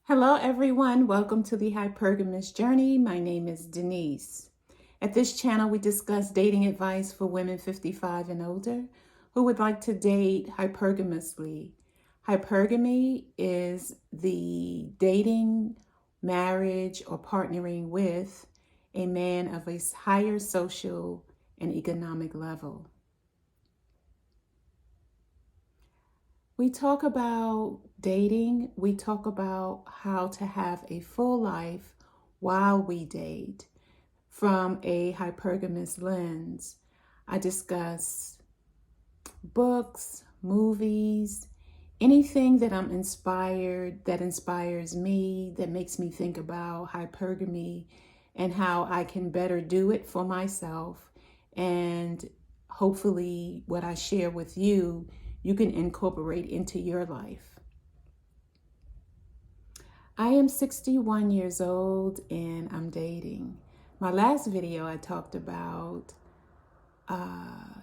Hello, everyone. Welcome to the Hypergamous Journey. My name is Denise. At this channel, we discuss dating advice for women 55 and older who would like to date hypergamously. Hypergamy is the dating, marriage, or partnering with a man of a higher social and economic level. We talk about dating. We talk about how to have a full life while we date from a hypergamous lens. I discuss books, movies, anything that I'm inspired, that inspires me, that makes me think about hypergamy and how I can better do it for myself. And hopefully what I share with you, you can incorporate into your life. I am 61 years old and I'm dating. My last video, I talked about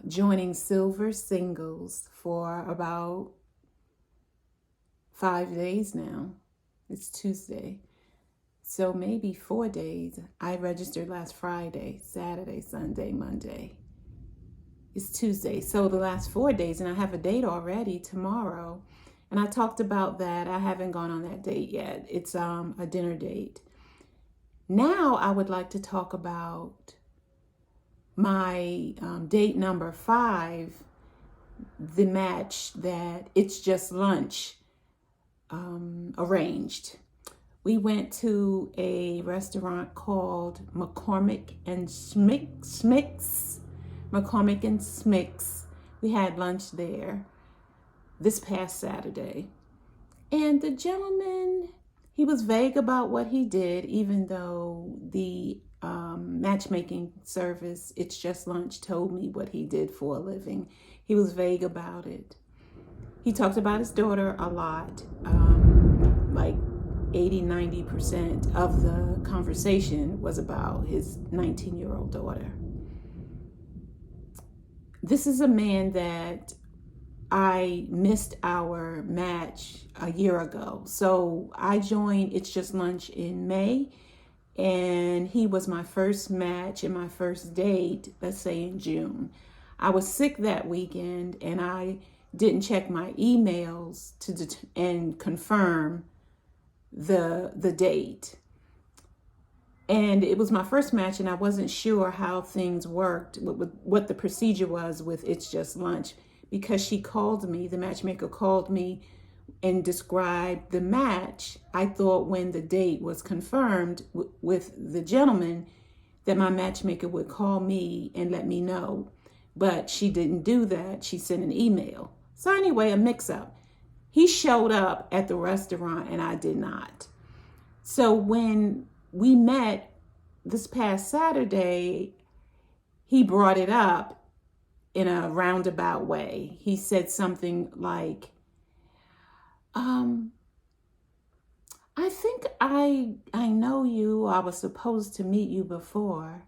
joining Silver Singles for about 5 days now. It's Tuesday. So maybe 4 days. I registered last Friday, Saturday, Sunday, Monday. It's Tuesday. So the last 4 days, and I have a date already tomorrow. And I talked about that. I haven't gone on that date yet. It's a dinner date. Now I would like to talk about my date number 5, the match that It's Just Lunch arranged. We went to a restaurant called McCormick and Smicks. McCormick and Smicks. We had lunch there this past Saturday. And the gentleman, he was vague about what he did, even though the matchmaking service, It's Just Lunch, told me what he did for a living. He was vague about it. He talked about his daughter a lot, like 80-90% of the conversation was about his 19-year-old daughter. This is a man that I missed our match a year ago. So I joined It's Just Lunch in May, and he was my first match and my first date, let's say in June. I was sick that weekend and I didn't check my emails and confirm the date. And it was my first match and I wasn't sure how things worked, what the procedure was with It's Just Lunch, because she called me, the matchmaker called me and described the match. I thought when the date was confirmed with the gentleman that my matchmaker would call me and let me know, but she didn't do that. She sent an email. So anyway, a mix-up. He showed up at the restaurant and I did not. So when we met this past Saturday, he brought it up in a roundabout way. He said something like, I think I know you. I was supposed to meet you before.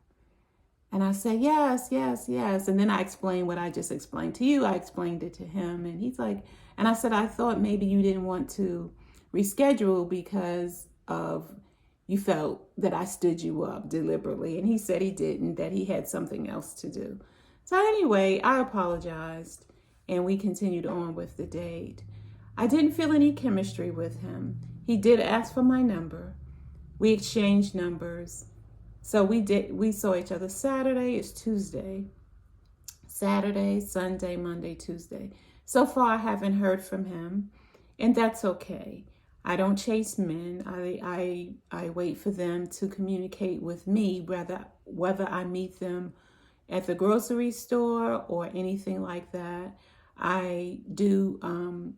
And I said, yes. And then I explained what I just explained to you. I explained it to him. And he's like, and I said, I thought maybe you didn't want to reschedule because of you felt that I stood you up deliberately. And he said he didn't, that he had something else to do. So anyway, I apologized and we continued on with the date. I didn't feel any chemistry with him. He did ask for my number. We exchanged numbers. So we saw each other Saturday, it's Tuesday. Saturday, Sunday, Monday, Tuesday. So far I haven't heard from him, and that's okay. I don't chase men. I wait for them to communicate with me, whether I meet them at the grocery store or anything like that. I do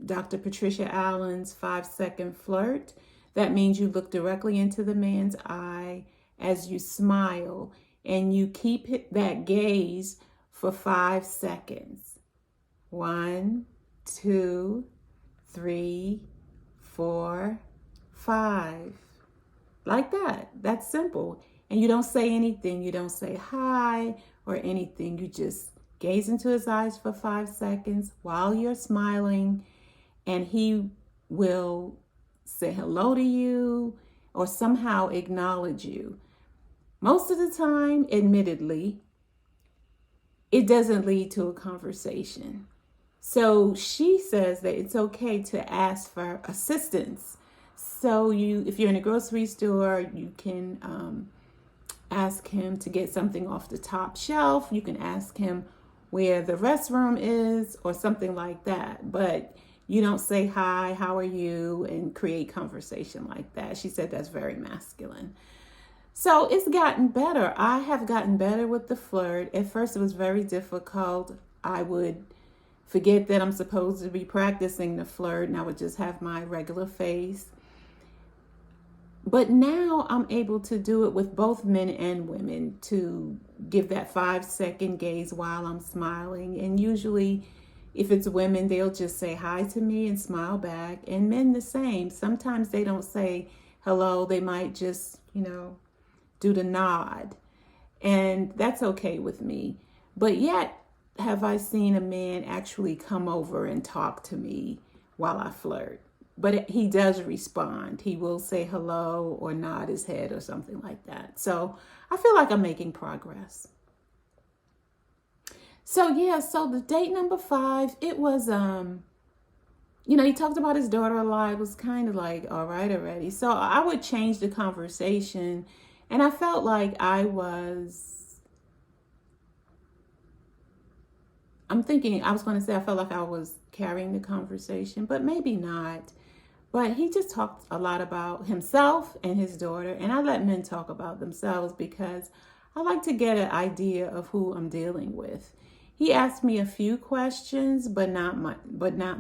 Dr. Patricia Allen's 5-second flirt. That means you look directly into the man's eye as you smile and you keep that gaze for 5 seconds. 1, 2, 3, 4, 5. Like that. That's simple. And you don't say anything. You don't say hi or anything. You just gaze into his eyes for 5 seconds while you're smiling, and he will say hello to you, or somehow acknowledge you. Most of the time, admittedly, it doesn't lead to a conversation. So she says that it's okay to ask for assistance. So if you're in a grocery store, you can ask him to get something off the top shelf. You can ask him where the restroom is or something like that. But you don't say hi, how are you, and create conversation like that. She said that's very masculine. So it's gotten better. I have gotten better with the flirt. At first, it was very difficult. I would forget that I'm supposed to be practicing the flirt, and I would just have my regular face. But now I'm able to do it with both men and women, to give that 5-second gaze while I'm smiling. And usually, if it's women, they'll just say hi to me and smile back. And men the same. Sometimes they don't say hello. They might just, do the nod. And that's okay with me. But yet, have I seen a man actually come over and talk to me while I flirt? But he does respond. He will say hello or nod his head or something like that. So I feel like I'm making progress. So the date number 5, it was, he talked about his daughter a lot. It was kind of like, all right already. So I would change the conversation. And I felt like I was felt like I was carrying the conversation, but maybe not. But he just talked a lot about himself and his daughter. And I let men talk about themselves because I like to get an idea of who I'm dealing with. He asked me a few questions, but not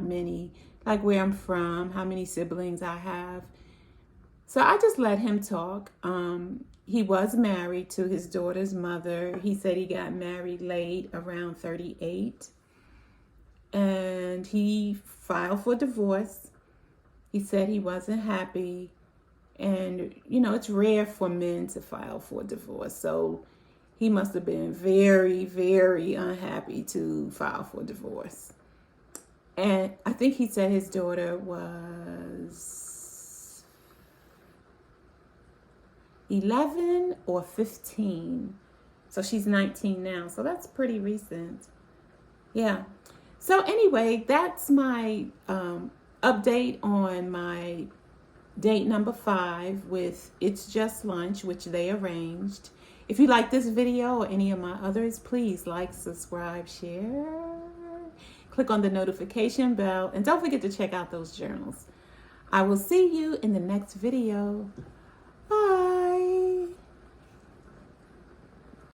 many, like where I'm from, how many siblings I have. So I just let him talk. He was married to his daughter's mother. He said he got married late, around 38. And he filed for divorce. He said he wasn't happy. And, it's rare for men to file for divorce. So he must have been very, very unhappy to file for divorce. And I think he said his daughter was 11 or 15. So she's 19 now. So that's pretty recent. Yeah. So anyway, that's my update on my date number 5 with It's Just Lunch, which they arranged. If you like this video or any of my others, please like, subscribe, share, click on the notification bell, and don't forget to check out those journals. I will see you in the next video.